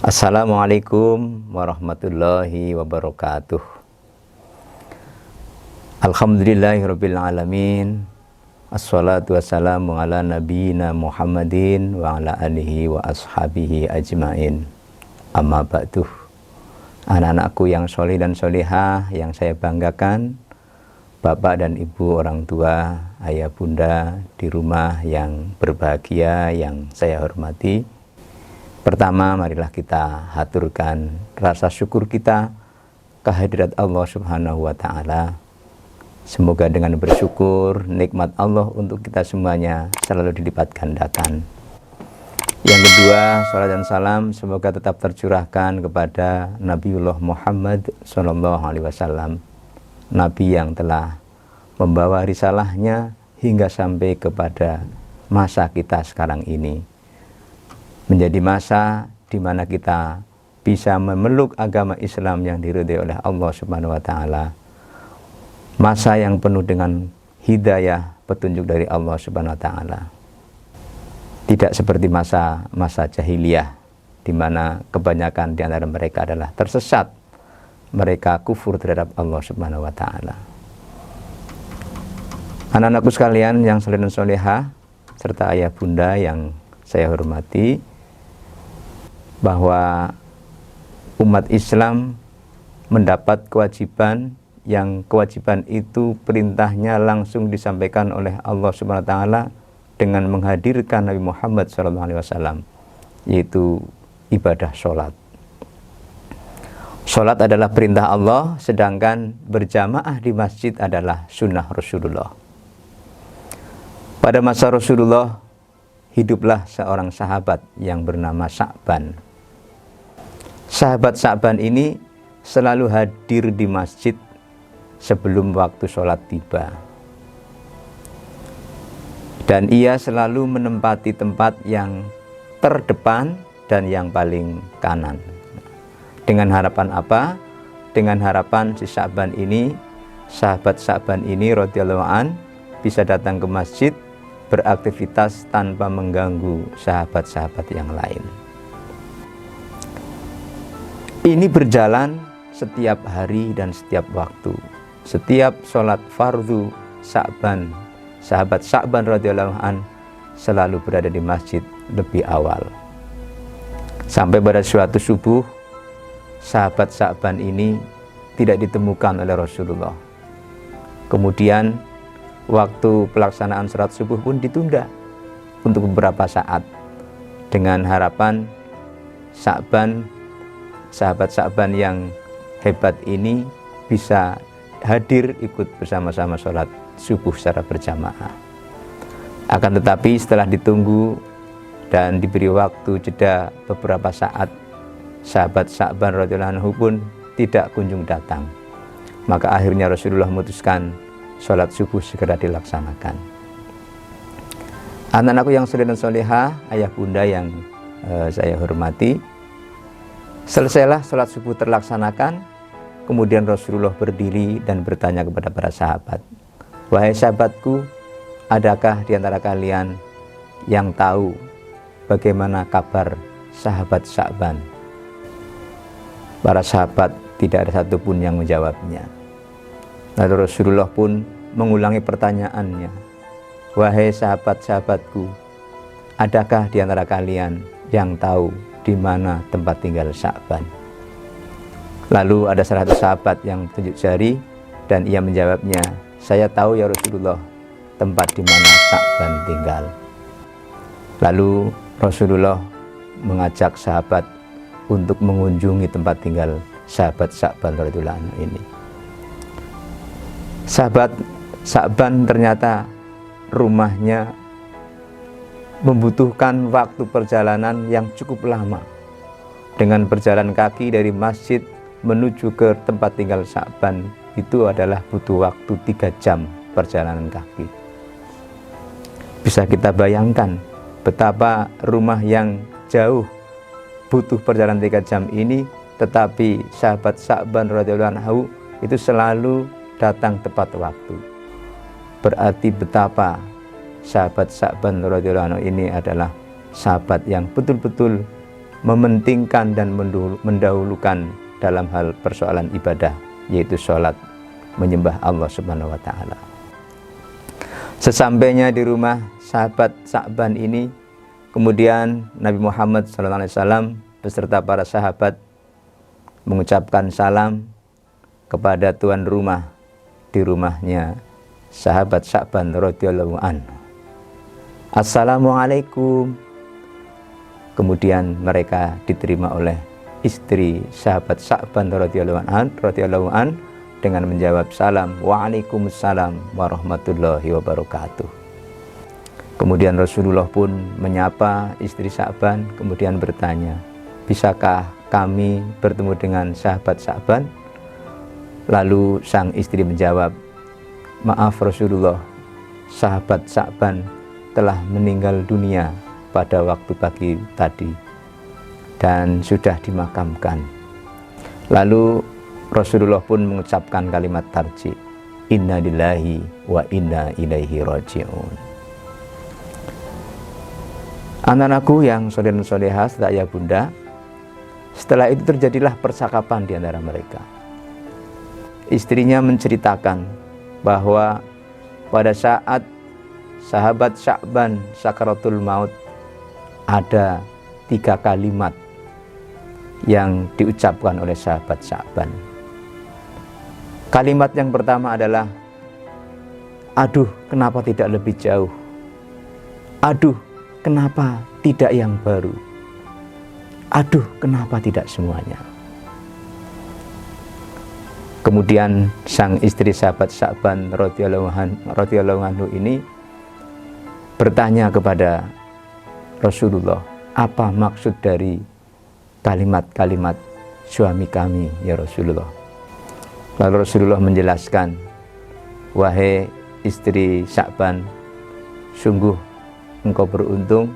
Assalamualaikum warahmatullahi wabarakatuh. Alhamdulillahirabbil alamin. Assalatu wassalamu ala nabiyyina Muhammadin wa ala alihi wa ashabihi ajmain. Amma ba'du. Anak-anakku yang soleh dan solehah yang saya banggakan, bapak dan ibu, orang tua, ayah bunda di rumah yang berbahagia yang saya hormati. Pertama, marilah kita haturkan rasa syukur kita kehadirat Allah Subhanahu wa Ta'ala. Semoga dengan bersyukur nikmat Allah untuk kita semuanya selalu dilipat gandakan. Yang kedua, salat dan salam semoga tetap tercurahkan kepada Nabiullah Muhammad SAW, Nabi yang telah membawa risalahnya hingga sampai kepada masa kita sekarang ini. Menjadi masa di mana kita bisa memeluk agama Islam yang diridhai oleh Allah Subhanahu wa Ta'ala. Masa yang penuh dengan hidayah, petunjuk dari Allah Subhanahu wa Ta'ala. Tidak seperti masa jahiliyah, di mana kebanyakan di antara mereka adalah tersesat. Mereka kufur terhadap Allah Subhanahu wa Ta'ala. Anak-anakku sekalian yang soleh dan solehah, serta ayah bunda yang saya hormati, bahwa umat Islam mendapat kewajiban yang kewajiban itu perintahnya langsung disampaikan oleh Allah Subhanahu wa Ta'ala dengan menghadirkan Nabi Muhammad SAW, yaitu ibadah sholat. Sholat adalah perintah Allah, sedangkan berjamaah di masjid adalah sunnah Rasulullah. Pada masa Rasulullah hiduplah seorang sahabat yang bernama Sa'ban. Sahabat Sa'ban ini selalu hadir di masjid sebelum waktu sholat tiba. Dan ia selalu menempati tempat yang terdepan dan yang paling kanan. Dengan harapan apa? Dengan harapan si Sa'ban ini, sahabat Sa'ban ini radhiyallahu an, bisa datang ke masjid beraktivitas tanpa mengganggu sahabat-sahabat yang lain. Ini berjalan setiap hari dan setiap waktu. Setiap sholat fardu Sa'ban, sahabat Sa'ban radhiyallahu an selalu berada di masjid lebih awal. Sampai pada suatu subuh, sahabat Sa'ban ini tidak ditemukan oleh Rasulullah. Kemudian waktu pelaksanaan sholat subuh pun ditunda untuk beberapa saat, dengan harapan sahabat Sa'ban yang hebat ini bisa hadir ikut bersama-sama sholat subuh secara berjamaah. Akan tetapi setelah ditunggu dan diberi waktu jeda beberapa saat, sahabat Sa'ban radhiyallahu anhu pun tidak kunjung datang. Maka akhirnya Rasulullah memutuskan sholat subuh segera dilaksanakan. Anak-anakku yang soleh dan solehah, ayah bunda yang saya hormati, selesailah sholat subuh terlaksanakan. Kemudian Rasulullah berdiri dan bertanya kepada para sahabat, "Wahai sahabatku, adakah di antara kalian yang tahu bagaimana kabar sahabat Sa'ban?" Para sahabat tidak ada satupun yang menjawabnya. Lalu Rasulullah pun mengulangi pertanyaannya, "Wahai sahabat-sahabatku, adakah di antara kalian yang tahu di mana tempat tinggal Sa'ban?" Lalu ada salah satu sahabat yang tunjuk jari dan ia menjawabnya, "Saya tahu ya Rasulullah, tempat di mana Sa'ban tinggal." Lalu Rasulullah mengajak sahabat untuk mengunjungi tempat tinggal sahabat Sa'ban radhiyallahu anhu ini. Sahabat Sa'ban ternyata rumahnya membutuhkan waktu perjalanan yang cukup lama. Dengan berjalan kaki dari masjid menuju ke tempat tinggal Sa'ban itu adalah butuh waktu 3 jam perjalanan kaki. Bisa kita bayangkan betapa rumah yang jauh butuh perjalanan 3 jam ini tetapi sahabat Sa'ban radhiyallahu anhu itu selalu datang tepat waktu. Berarti betapa sahabat Sa'ban radhiyallahu anhu ini adalah sahabat yang betul-betul mementingkan dan mendahulukan dalam hal persoalan ibadah, yaitu sholat, menyembah Allah Subhanahu wa ta'ala. Sesampainya di rumah sahabat Sa'ban ini, kemudian Nabi Muhammad SAW beserta para sahabat mengucapkan salam kepada tuan rumah di rumahnya sahabat Sa'ban radhiyallahu anhu. Assalamualaikum. Kemudian mereka diterima oleh istri sahabat Sa'ban radhiyallahu an dengan menjawab salam, waalaikumsalam warahmatullahi wabarakatuh. Kemudian Rasulullah pun menyapa istri Sa'ban, kemudian bertanya, bisakah kami bertemu dengan sahabat Sa'ban? Lalu sang istri menjawab, maaf Rasulullah, sahabat Sa'ban telah meninggal dunia pada waktu pagi tadi dan sudah dimakamkan. Lalu Rasulullah pun mengucapkan kalimat tarji, inna lillahi wa inna ilaihi raji'un. Anak-anakku yang soleh dan solehah serta ayah bunda, setelah itu terjadilah percakapan di antara mereka. Istrinya menceritakan bahwa pada saat sahabat Sa'ban sakaratul maut, ada 3 kalimat yang diucapkan oleh sahabat Sa'ban. Kalimat yang pertama adalah, aduh kenapa tidak lebih jauh, aduh kenapa tidak yang baru, aduh kenapa tidak semuanya. Kemudian sang istri sahabat Sa'ban radhiyallahu anhu ini bertanya kepada Rasulullah, apa maksud dari kalimat-kalimat suami kami ya Rasulullah? Lalu Rasulullah menjelaskan, wahai istri Sa'ban, sungguh engkau beruntung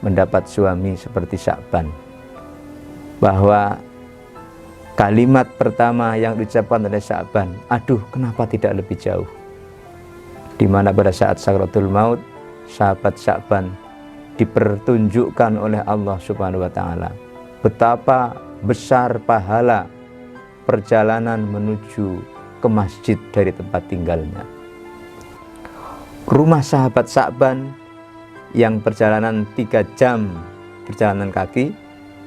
mendapat suami seperti Sa'ban. Bahwa kalimat pertama yang diucapkan oleh Sa'ban, aduh kenapa tidak lebih jauh, di mana pada saat sakaratul maut sahabat Sa'ban dipertunjukkan oleh Allah Subhanahu wa ta'ala betapa besar pahala perjalanan menuju ke masjid dari tempat tinggalnya. Rumah sahabat Sa'ban yang perjalanan 3 jam perjalanan kaki,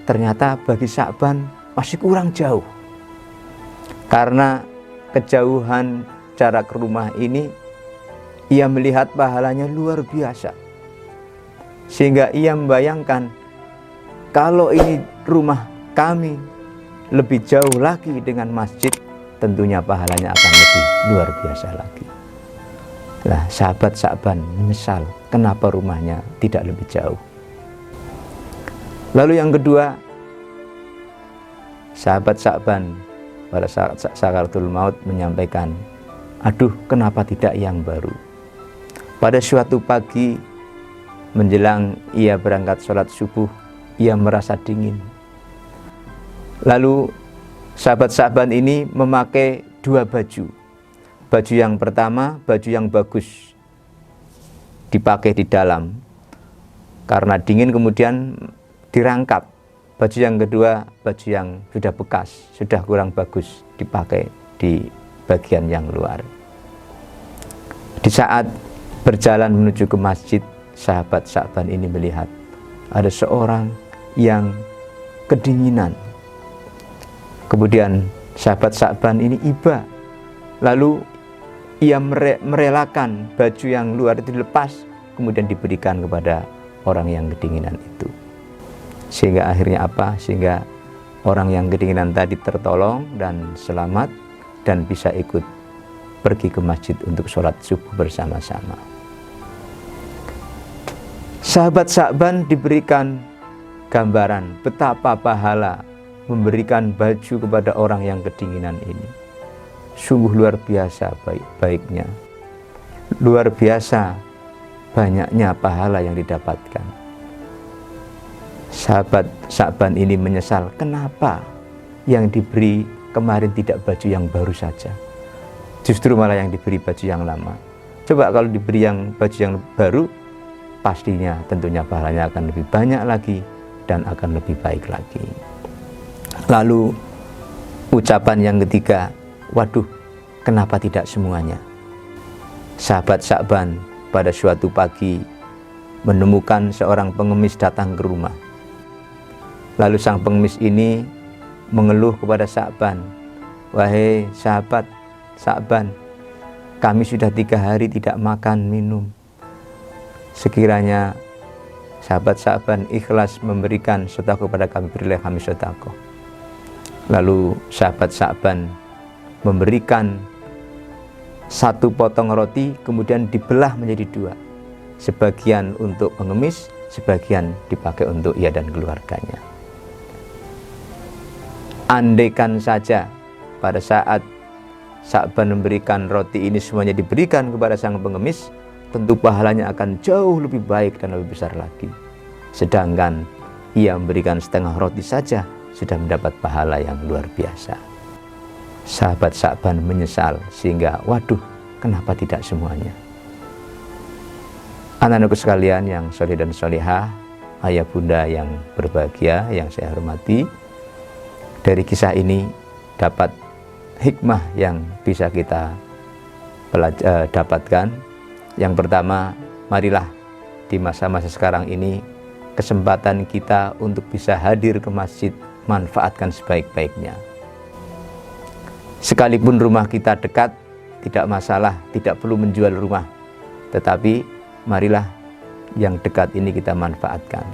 ternyata bagi Sa'ban masih kurang jauh. Karena kejauhan jarak rumah ini, ia melihat pahalanya luar biasa. Sehingga ia membayangkan, kalau ini rumah kami lebih jauh lagi dengan masjid, tentunya pahalanya akan lebih luar biasa lagi. Lah, sahabat Sa'ban menyesal kenapa rumahnya tidak lebih jauh. Lalu yang kedua, sahabat Sa'ban pada saat sakaratul maut menyampaikan, aduh kenapa tidak yang baru. Pada suatu pagi menjelang ia berangkat sholat subuh, ia merasa dingin. Lalu sahabat Sa'ban ini memakai 2 baju. Baju yang pertama, baju yang bagus, dipakai di dalam karena dingin, kemudian dirangkap. Baju yang kedua, baju yang sudah bekas, sudah kurang bagus, dipakai di bagian yang luar. Di saat berjalan menuju ke masjid, sahabat Sa'ban ini melihat ada seorang yang kedinginan. Kemudian sahabat Sa'ban ini iba, lalu ia merelakan baju yang luar itu dilepas, kemudian diberikan kepada orang yang kedinginan itu. Sehingga akhirnya apa? Sehingga orang yang kedinginan tadi tertolong dan selamat dan bisa ikut pergi ke masjid untuk sholat subuh bersama-sama. Sahabat Sa'ban diberikan gambaran betapa pahala memberikan baju kepada orang yang kedinginan ini. Sungguh luar biasa baiknya, luar biasa banyaknya pahala yang didapatkan. Sahabat Sa'ban ini menyesal, kenapa yang diberi kemarin tidak baju yang baru saja, justru malah yang diberi baju yang lama. Coba kalau diberi yang baju yang baru, pastinya tentunya pahalanya akan lebih banyak lagi dan akan lebih baik lagi. Lalu ucapan yang ketiga, waduh, kenapa tidak semuanya? Sahabat Sya'ban pada suatu pagi menemukan seorang pengemis datang ke rumah. Lalu sang pengemis ini mengeluh kepada Sya'ban, wahai sahabat Sya'ban, kami sudah 3 hari tidak makan minum. Sekiranya sahabat Sya'ban ikhlas memberikan sedekah kepada kami, berilah kami sedekah. Lalu sahabat Sya'ban memberikan 1 potong roti, kemudian dibelah menjadi 2. Sebagian untuk pengemis, sebagian dipakai untuk ia dan keluarganya. Andaikan saja pada saat Sya'ban memberikan roti ini semuanya diberikan kepada sang pengemis, tentu pahalanya akan jauh lebih baik dan lebih besar lagi. Sedangkan ia memberikan setengah roti saja sudah mendapat pahala yang luar biasa. Sahabat Sya'ban menyesal sehingga waduh, kenapa tidak semuanya? Anak-anakku sekalian yang soleh dan solehah, ayah bunda yang berbahagia yang saya hormati, dari kisah ini dapat hikmah yang bisa kita dapatkan. Yang pertama, marilah di masa-masa sekarang ini kesempatan kita untuk bisa hadir ke masjid, manfaatkan sebaik-baiknya. Sekalipun rumah kita dekat, tidak masalah, tidak perlu menjual rumah. Tetapi marilah yang dekat ini kita manfaatkan.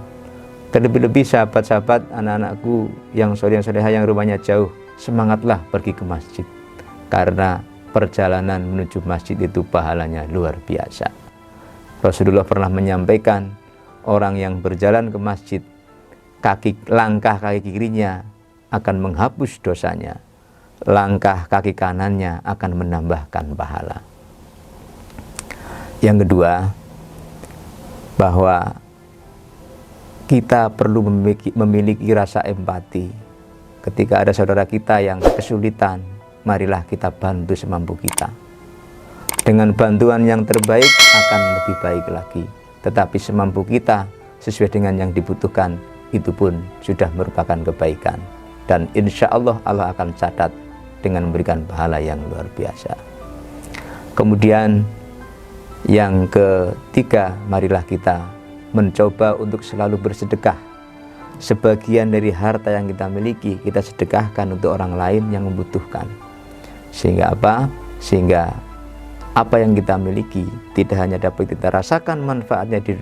Terlebih-lebih sahabat-sahabat, anak-anakku yang soleh-solehah yang rumahnya jauh, semangatlah pergi ke masjid. Karena perjalanan menuju masjid itu pahalanya luar biasa. Rasulullah pernah menyampaikan, orang yang berjalan ke masjid, langkah kaki kirinya akan menghapus dosanya, langkah kaki kanannya akan menambahkan pahala. Yang kedua, bahwa kita perlu memiliki rasa empati. Ketika ada saudara kita yang kesulitan, marilah kita bantu semampu kita. Dengan bantuan yang terbaik akan lebih baik lagi. Tetapi semampu kita sesuai dengan yang dibutuhkan, itu pun sudah merupakan kebaikan. Dan insya Allah Allah akan catat dengan memberikan pahala yang luar biasa. Kemudian yang ketiga, marilah kita mencoba untuk selalu bersedekah. Sebagian dari harta yang kita miliki kita sedekahkan untuk orang lain yang membutuhkan. Sehingga apa? Sehingga apa yang kita miliki tidak hanya dapat kita rasakan manfaatnya di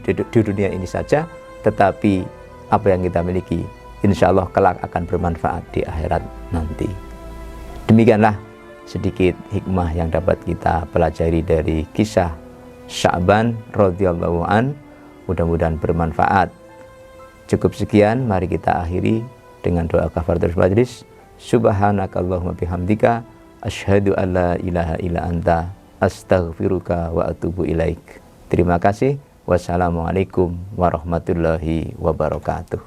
dunia ini saja, tetapi apa yang kita miliki insya Allah kelak akan bermanfaat di akhirat nanti. Demikianlah sedikit hikmah yang dapat kita pelajari dari kisah Sya'ban radhiyallahu an. Mudah-mudahan bermanfaat. Cukup sekian, mari kita akhiri dengan doa kafaratul majlis. Subhanakallahumma bihamdika asyhadu an la ilaha illa anta astaghfiruka wa atubu ilaik. Terima kasih. Wassalamualaikum warahmatullahi wabarakatuh.